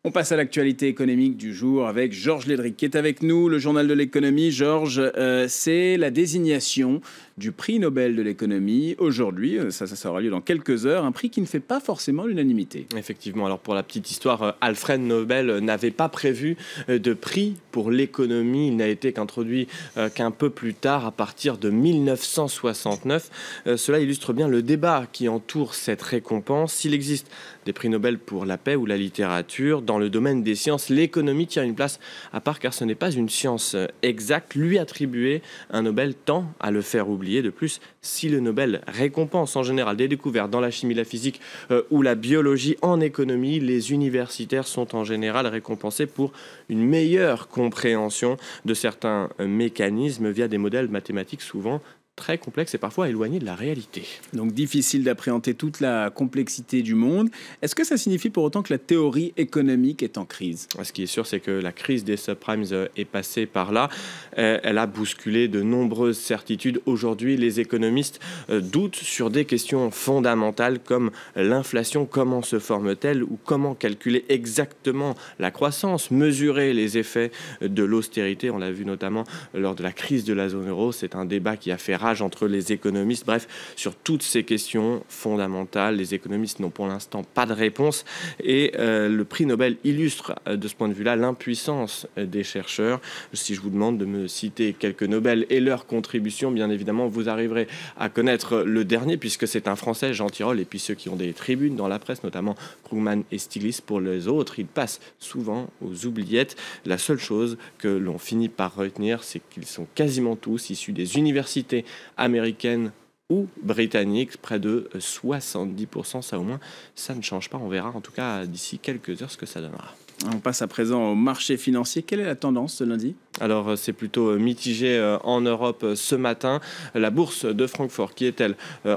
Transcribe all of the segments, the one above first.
On passe à l'actualité économique du jour avec Georges Lédric qui est avec nous, le journal de l'économie. Georges, c'est la désignation du prix Nobel de l'économie aujourd'hui. Ça aura lieu dans quelques heures. Un prix qui ne fait pas forcément l'unanimité. Effectivement. Alors pour la petite histoire, Alfred Nobel n'avait pas prévu de prix pour l'économie. Il n'a été qu'introduit qu'un peu plus tard, à partir de 1969. Cela illustre bien le débat qui entoure cette récompense. S'il existe des prix Nobel pour la paix ou la littérature, dans le domaine des sciences, l'économie tient une place à part car ce n'est pas une science exacte. Lui attribuer un Nobel tend à le faire oublier. De plus, si le Nobel récompense en général des découvertes dans la chimie, la physique ou la biologie, en économie, les universitaires sont en général récompensés pour une meilleure compréhension de certains mécanismes via des modèles mathématiques souvent très complexe et parfois éloigné de la réalité. Donc difficile d'appréhender toute la complexité du monde. Est-ce que ça signifie pour autant que la théorie économique est en crise ? Ce qui est sûr, c'est que la crise des subprimes est passée par là. Elle a bousculé de nombreuses certitudes. Aujourd'hui, les économistes doutent sur des questions fondamentales comme l'inflation, comment se forme-t-elle ou comment calculer exactement la croissance, mesurer les effets de l'austérité. On l'a vu notamment lors de la crise de la zone euro. C'est un débat qui a fait rage entre les économistes. Bref, sur toutes ces questions fondamentales, les économistes n'ont pour l'instant pas de réponse et le prix Nobel illustre de ce point de vue-là l'impuissance des chercheurs. Si je vous demande de me citer quelques Nobel et leurs contributions, bien évidemment, vous arriverez à connaître le dernier puisque c'est un Français, Jean Tirole, et puis ceux qui ont des tribunes dans la presse, notamment Krugman et Stiglitz. Pour les autres, ils passent souvent aux oubliettes. La seule chose que l'on finit par retenir, c'est qu'ils sont quasiment tous issus des universités américaines ou britanniques, près de 70%, ça au moins, ça ne change pas. On verra en tout cas d'ici quelques heures ce que ça donnera. On passe à présent au marché financier. Quelle est la tendance ce lundi ? Alors c'est plutôt mitigé en Europe ce matin. La bourse de Francfort qui est-elle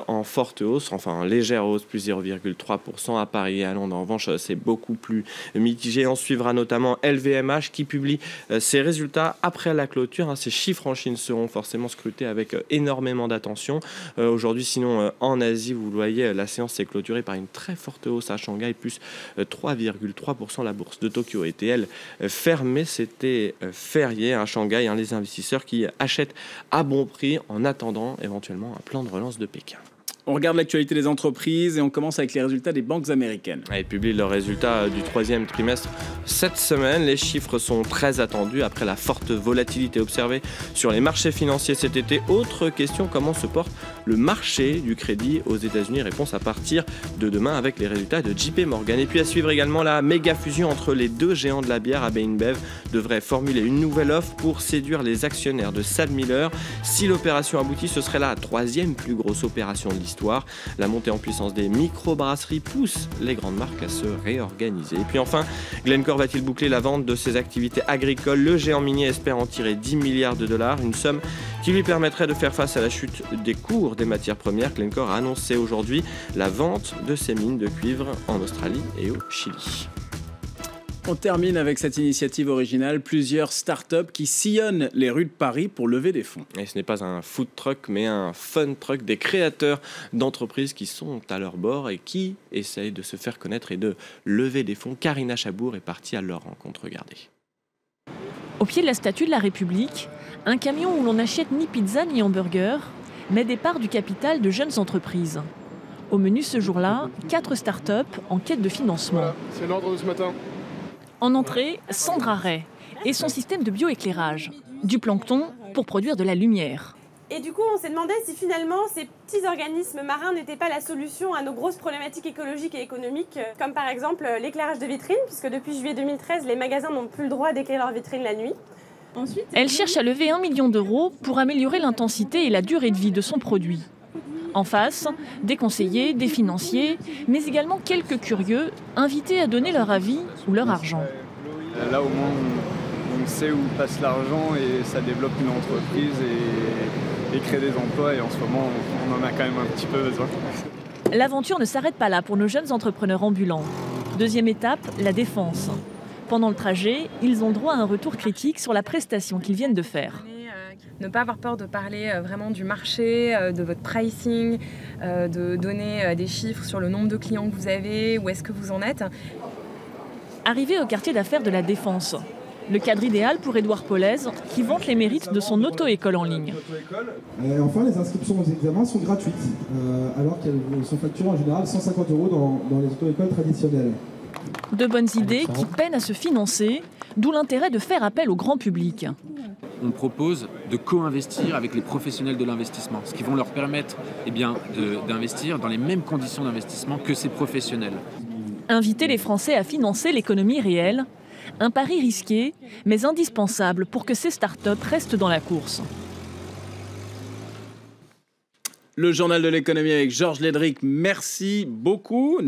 en forte hausse, enfin en légère hausse, plus 0,3%. À Paris et à Londres en revanche c'est beaucoup plus mitigé. On suivra notamment LVMH qui publie ses résultats après la clôture. Ces chiffres en Chine seront forcément scrutés avec énormément d'attention. Aujourd'hui sinon en Asie, vous le voyez, la séance s'est clôturée par une très forte hausse à Shanghai, plus 3,3%. La bourse de Tokyo était elle fermée, c'était férié à Shanghai, les investisseurs qui achètent à bon prix en attendant éventuellement un plan de relance de Pékin. On regarde l'actualité des entreprises et on commence avec les résultats des banques américaines. Elles publient leurs résultats du troisième trimestre cette semaine. Les chiffres sont très attendus après la forte volatilité observée sur les marchés financiers cet été. Autre question, comment se porte le marché du crédit aux États-Unis? Réponse à partir de demain avec les résultats de JP Morgan. Et puis à suivre également la méga fusion entre les deux géants de la bière. AB InBev devrait formuler une nouvelle offre pour séduire les actionnaires de SABMiller. Si l'opération aboutit, ce serait la troisième plus grosse opération de l'histoire. La montée en puissance des microbrasseries pousse les grandes marques à se réorganiser. Et puis enfin, Glencore va-t-il boucler la vente de ses activités agricoles? Le géant minier espère en tirer 10 milliards de dollars, une somme qui lui permettrait de faire face à la chute des cours des matières premières. Glencore a annoncé aujourd'hui la vente de ses mines de cuivre en Australie et au Chili. On termine avec cette initiative originale, plusieurs startups qui sillonnent les rues de Paris pour lever des fonds. Et ce n'est pas un food truck, mais un fun truck, des créateurs d'entreprises qui sont à leur bord et qui essayent de se faire connaître et de lever des fonds. Karina Chabour est partie à leur rencontre, regardez. Au pied de la statue de la République, un camion où l'on n'achète ni pizza ni hamburger, met des parts du capital de jeunes entreprises. Au menu ce jour-là, 4 startups en quête de financement. Voilà, c'est l'ordre de ce matin. En entrée, Sandra Ray et son système de bioéclairage. Du plancton pour produire de la lumière. Et du coup, on s'est demandé si finalement ces petits organismes marins n'étaient pas la solution à nos grosses problématiques écologiques et économiques, comme par exemple l'éclairage de vitrines, puisque depuis juillet 2013, les magasins n'ont plus le droit d'éclairer leurs vitrines la nuit. Ensuite, elle cherche à lever 1 million d'euros pour améliorer l'intensité et la durée de vie de son produit. En face, des conseillers, des financiers, mais également quelques curieux, invités à donner leur avis ou leur argent. Là, au moins, on sait où passe l'argent et ça développe une entreprise et crée des emplois. Et en ce moment, on en a quand même un petit peu besoin. L'aventure ne s'arrête pas là pour nos jeunes entrepreneurs ambulants. Deuxième étape, la défense. Pendant le trajet, ils ont droit à un retour critique sur la prestation qu'ils viennent de faire. Ne pas avoir peur de parler vraiment du marché, de votre pricing, de donner des chiffres sur le nombre de clients que vous avez, où est-ce que vous en êtes. Arrivé au quartier d'affaires de la Défense, le cadre idéal pour Édouard Paulez, qui vante les mérites de son auto-école en ligne. Et enfin, les inscriptions aux examens sont gratuites, alors qu'elles sont facturées en général 150 € dans les auto-écoles traditionnelles. De bonnes idées qui peinent à se financer, d'où l'intérêt de faire appel au grand public. On propose de co-investir avec les professionnels de l'investissement, ce qui vont leur permettre d'investir dans les mêmes conditions d'investissement que ces professionnels. Inviter les Français à financer l'économie réelle, un pari risqué, mais indispensable pour que ces startups restent dans la course. Le journal de l'économie avec Georges Ledric, merci beaucoup.